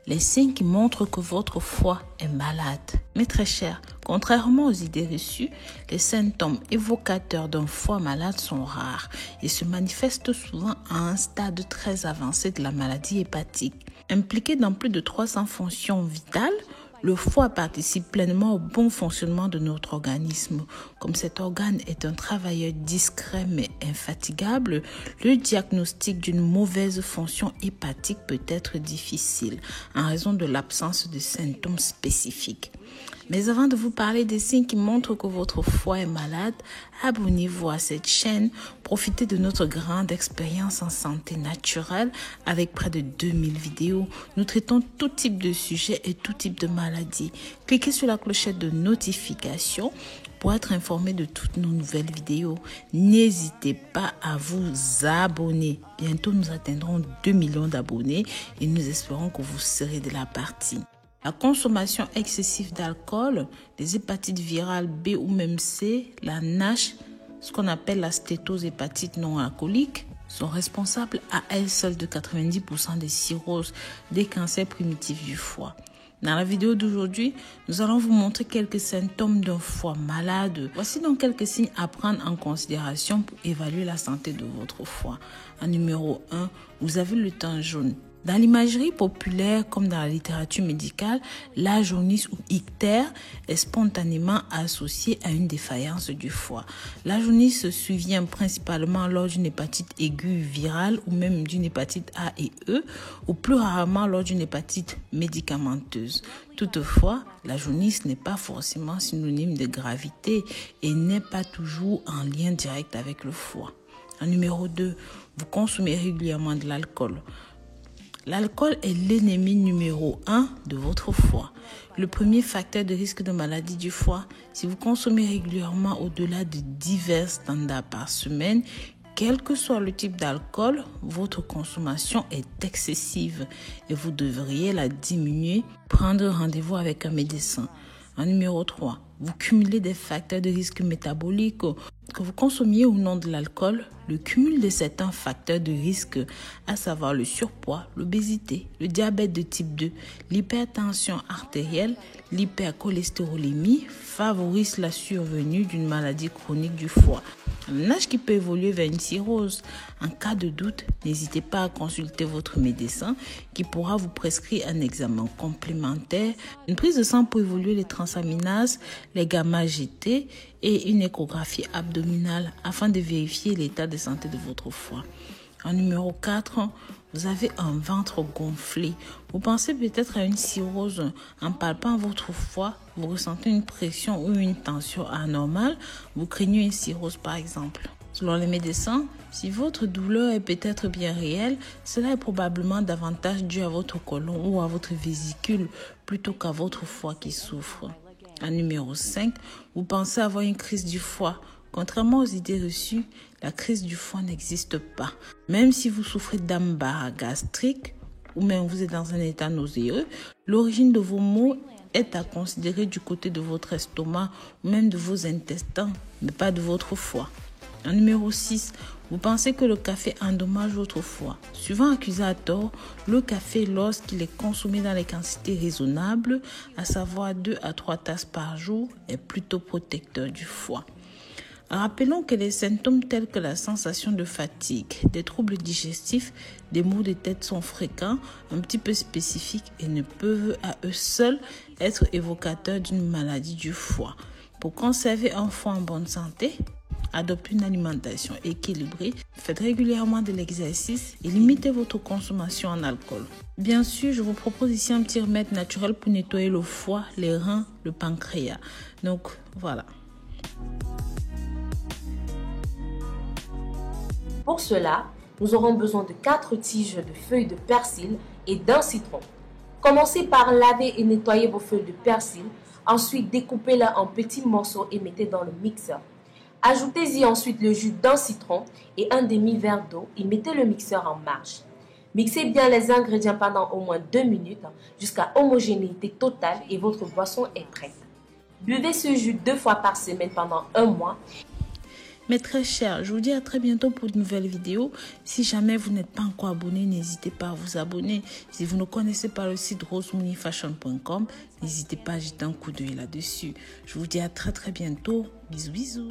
les signes qui montrent que votre foie est malade. Mais très cher, contrairement aux idées reçues, les symptômes évocateurs d'un foie malade sont rares et se manifestent souvent à un stade très avancé de la maladie hépatique. Impliqué dans plus de 300 fonctions vitales, le foie participe pleinement au bon fonctionnement de notre organisme. Comme cet organe est un travailleur discret mais infatigable, le diagnostic d'une mauvaise fonction hépatique peut être difficile en raison de l'absence de symptômes spécifiques. Mais avant de vous parler des signes qui montrent que votre foie est malade, abonnez-vous à cette chaîne. Profitez de notre grande expérience en santé naturelle avec près de 2000 vidéos. Nous traitons tout type de sujets et tout type de maladies. Cliquez sur la clochette de notification pour être informé de toutes nos nouvelles vidéos. N'hésitez pas à vous abonner. Bientôt, nous atteindrons 2 millions d'abonnés et nous espérons que vous serez de la partie. La consommation excessive d'alcool, les hépatites virales B ou même C, la NASH, ce qu'on appelle la stéatose hépatite non alcoolique, sont responsables à elles seules de 90% des cirrhoses, des cancers primitifs du foie. Dans la vidéo d'aujourd'hui, nous allons vous montrer quelques symptômes d'un foie malade. Voici donc quelques signes à prendre en considération pour évaluer la santé de votre foie. En numéro 1, vous avez le teint jaune. Dans l'imagerie populaire comme dans la littérature médicale, la jaunisse ou ictère est spontanément associée à une défaillance du foie. La jaunisse se survient principalement lors d'une hépatite aiguë virale ou même d'une hépatite A et E ou plus rarement lors d'une hépatite médicamenteuse. Toutefois, la jaunisse n'est pas forcément synonyme de gravité et n'est pas toujours en lien direct avec le foie. En numéro 2, vous consommez régulièrement de l'alcool. L'alcool est l'ennemi numéro 1 de votre foie. Le premier facteur de risque de maladie du foie, si vous consommez régulièrement au-delà de divers standards par semaine, quel que soit le type d'alcool, votre consommation est excessive et vous devriez la diminuer, prendre rendez-vous avec un médecin. En numéro 3, vous cumulez des facteurs de risque métabolique. Que vous consommiez ou non de l'alcool, le cumul de certains facteurs de risque, à savoir le surpoids, l'obésité, le diabète de type 2, l'hypertension artérielle, l'hypercholestérolémie, favorise la survenue d'une maladie chronique du foie. Un âge qui peut évoluer vers une cirrhose. En cas de doute, n'hésitez pas à consulter votre médecin qui pourra vous prescrire un examen complémentaire, une prise de sang pour évaluer les transaminases, les gamma-GT et une échographie abdominale afin de vérifier l'état de santé de votre foie. En numéro 4, vous avez un ventre gonflé. Vous pensez peut-être à une cirrhose. En palpant votre foie, vous ressentez une pression ou une tension anormale. Vous craignez une cirrhose par exemple. Selon les médecins, si votre douleur est peut-être bien réelle, cela est probablement davantage dû à votre côlon ou à votre vésicule plutôt qu'à votre foie qui souffre. En numéro 5, vous pensez avoir une crise du foie. Contrairement aux idées reçues, la crise du foie n'existe pas. Même si vous souffrez d'embarras gastrique ou même vous êtes dans un état nauséeux, l'origine de vos maux est à considérer du côté de votre estomac ou même de vos intestins, mais pas de votre foie. En numéro 6, vous pensez que le café endommage votre foie. Souvent accusé à tort, le café, lorsqu'il est consommé dans les quantités raisonnables, à savoir 2 à 3 tasses par jour, est plutôt protecteur du foie. Rappelons que les symptômes tels que la sensation de fatigue, des troubles digestifs, des maux de tête sont fréquents, un petit peu spécifiques et ne peuvent à eux seuls être évocateurs d'une maladie du foie. Pour conserver un foie en bonne santé, adoptez une alimentation équilibrée, faites régulièrement de l'exercice et limitez votre consommation en alcool. Bien sûr, je vous propose ici un petit remède naturel pour nettoyer le foie, les reins, le pancréas. Donc voilà. Pour cela, nous aurons besoin de 4 tiges de feuilles de persil et d'un citron. Commencez par laver et nettoyer vos feuilles de persil. Ensuite, découpez-les en petits morceaux et mettez dans le mixeur. Ajoutez-y ensuite le jus d'un citron et un demi-verre d'eau et mettez le mixeur en marche. Mixez bien les ingrédients pendant au moins 2 minutes jusqu'à homogénéité totale et votre boisson est prête. Buvez ce jus 2 fois par semaine pendant 1 mois. Mes très chers, je vous dis à très bientôt pour de nouvelles vidéos. Si jamais vous n'êtes pas encore abonné, n'hésitez pas à vous abonner. Si vous ne connaissez pas le site rosemooneyfashion.com, n'hésitez pas à jeter un coup d'œil là-dessus. Je vous dis à très bientôt. Bisous.